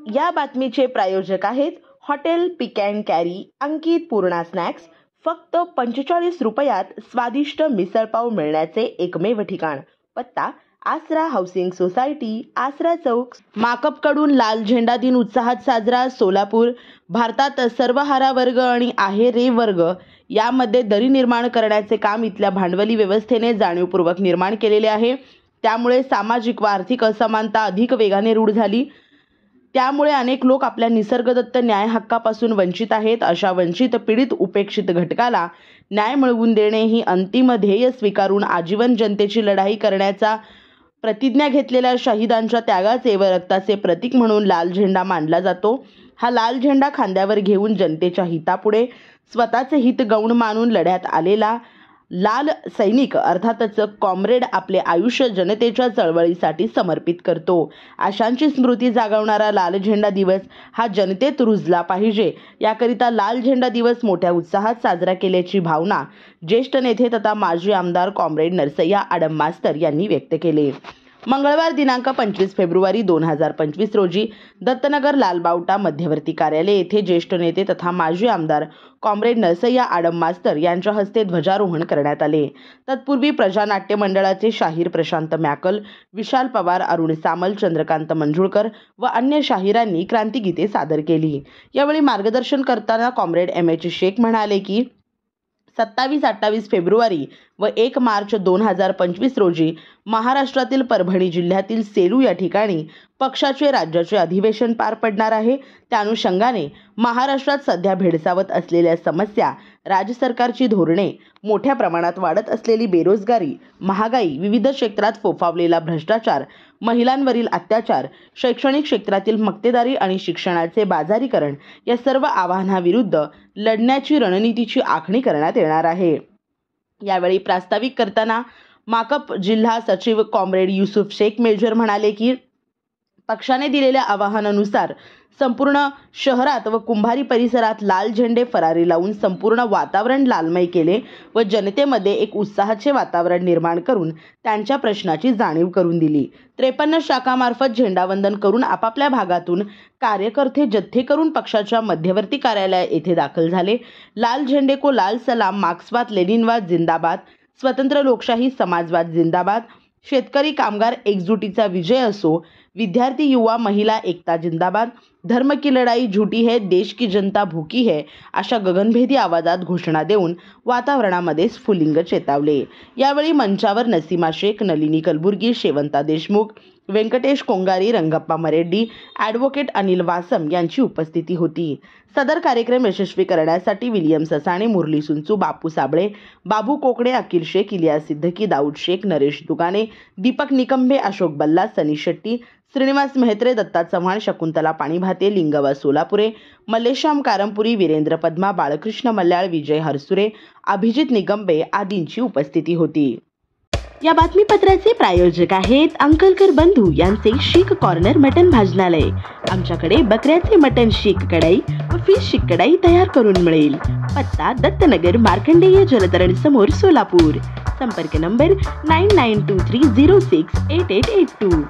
या बातमीचे प्रायोजक आहेत hotel pick and carry Ankit Purna snacks. फक्त 45 रुपयात स्वादिष्ट मिसळपाव मिळण्याचे एकमेव ठिकाण। पत्ता आसरा हाऊसिंग सोसायटी, आसरा चौक। माकप कडून लाल झेंडा दिन उत्साहात साजरा, सोलापूर। भारतात सर्वहारा वर्ग आणि आहे रे वर्ग यामध्ये दरी निर्माण करण्याचे काम इथल्या भांडवली व्यवस्थेने जाणीवपूर्वक निर्माण केलेले आहे। त्यामुळे सामाजिक व आर्थिक असमानता अधिक वेगाने रूढ झाली। त्यामुळे अनेक लोक आपल्या निसर्गदत्त न्याय हक्कापासून वंचित आहेत। अशा वंचित, पीडित, उपेक्षित घटकाला न्याय मिळवून देणे ही अंतिम ध्येय स्वीकारून आजीवन जनतेची लढाई करण्याचा प्रतिज्ञा घेतलेल्या शहीदांच्या त्यागाचे व रक्ताचे प्रतीक म्हणून लाल झेंडा मानला जातो। हा लाल झेंडा खांद्यावर घेऊन जनतेच्या हितापुढे स्वतःचे हित गौण मानून लढ्यात आलेला लाल सैनिक अर्थातच कॉम्रेड आपले आयुष्य जनतेच्या चळवळीसाठी समर्पित करतो। आशांची स्मृती जागवणारा लाल झेंडा दिवस हा जनतेत रुजला पाहिजे, याकरिता लाल झेंडा दिवस मोठ्या उत्साहात साजरा केल्याची भावना ज्येष्ठ नेते तथा माजी आमदार कॉम्रेड नरसय्या आडम मास्तर यांनी व्यक्त केले। मंगळवार दिनांक 25 फेब्रुवारी 2025 रोजी दत्तनगर लालबावटा मध्यवर्ती कार्यालय येथे ज्येष्ठ नेते तथा माजी आमदार कॉम्रेड नरसय्या आडम मास्तर यांच्या हस्ते ध्वजारोहण करण्यात आले। तत्पूर्वी प्रजानाट्य मंडळाचे शाहीर प्रशांत मॅकल, विशाल पवार, अरुण सामल, चंद्रकांत मंजुळकर व अन्य शाहिरांनी क्रांतिगीते सादर केली। यावेळी मार्गदर्शन करताना कॉम्रेड एम.एच. शेख म्हणाले की 27-28 फेब्रुवारी व 1 मार्च 2025 रोजी महाराष्ट्रातील परभणी जिल्ह्यातील सेलू या ठिकाणी पक्षाचे राज्याचे अधिवेशन पार पडणार आहे। त्या अनुषंगाने महाराष्ट्रात सध्या भेडसावत असलेल्या समस्या, राज्य सरकारची धोरणे, मोठ्या प्रमाणात वाढत असलेली बेरोजगारी, महागाई, विविध क्षेत्रात फोफावलेला भ्रष्टाचार, महिलांवरील अत्याचार, शैक्षणिक क्षेत्रातील मक्तेदारी आणि शिक्षणाचे बाजारीकरण या सर्व आव्हानांविरुद्ध लढण्याची रणनीतीची आखणी करण्यात येणार आहे। यावेळी प्रास्ताविक करताना माकप जिल्हा सचिव कॉम्रेड युसुफ शेख मेजर म्हणाले की पक्षाने दिलेल्या आवाहनानुसार संपूर्ण शहरात व कुंभारी परिसरात लाल झेंडे फरारी लावून संपूर्ण वातावरण लालमय केले व जनतेमध्ये एक उत्साहाचे वातावरण निर्माण करून त्यांच्या प्रश्नाची जाणीव करून दिली। 53 शाखामार्फत झेंडावंदन करून आपापल्या भागातून कार्यकर्ते जत्थे करून पक्षाच्या मध्यवर्ती कार्यालय येथे दाखल झाले। लाल झेंडे को लाल सलाम, मार्क्सवाद लेनिनवाद जिंदाबाद, स्वतंत्र लोकशाही समाजवाद जिंदाबाद, शेतकरी कामगार एकजुटीचा विजय असो, विद्यार्थी युवा महिला एकता जिंदाबाद, धर्म की लढाई झूठी है, देश की जनता भूकी है अशा गगनभेदी आवाजात घोषणा देऊन वातावरणामध्ये स्फुलिंग चेतावले। यावेळी मंचावर नसीमा शेख, नलिनी कलबुर्गी, शेवंता देशमुख, व्यंकटेश कोंगारी, रंगप्पा मरेड्डी, ॲडव्होकेट अनिल वासम यांची उपस्थिती होती। सदर कार्यक्रम यशस्वी करण्यासाठी विलियम ससाणे, मुरली सुंचू, बापू साबळे, बाबू कोकडे, अकिल शेख, इलियास सिद्दकी, दाऊद शेख, नरेश दुगाने, दीपक निकंभे, अशोक बल्ला, सनी शेट्टी, श्रीनिवास मेहत्रे, दत्ता चव्हाण, शकुंतला पाणीभाते, लिंगवा सोलापुरे, मल्लेश्याम कारंपुरी, वीरेंद्र पद्मा, बाळकृष्ण मल्ल्याळ, विजय हरसुरे, अभिजित निगंबे आदींची उपस्थिती होती। या बातमीपत्राचे प्रायोजक आहेत अंकलकर बंधू यांचे शीख कॉर्नर मटन भाजनालय। आमच्याकडे बकऱ्याचे मटन शीख कढाई व फिश शीख कढाई तयार करून मिळेल। पत्ता दत्तनगर मार्कंडेय जलतरण समोर, सोलापूर। संपर्क नंबर 9923068882।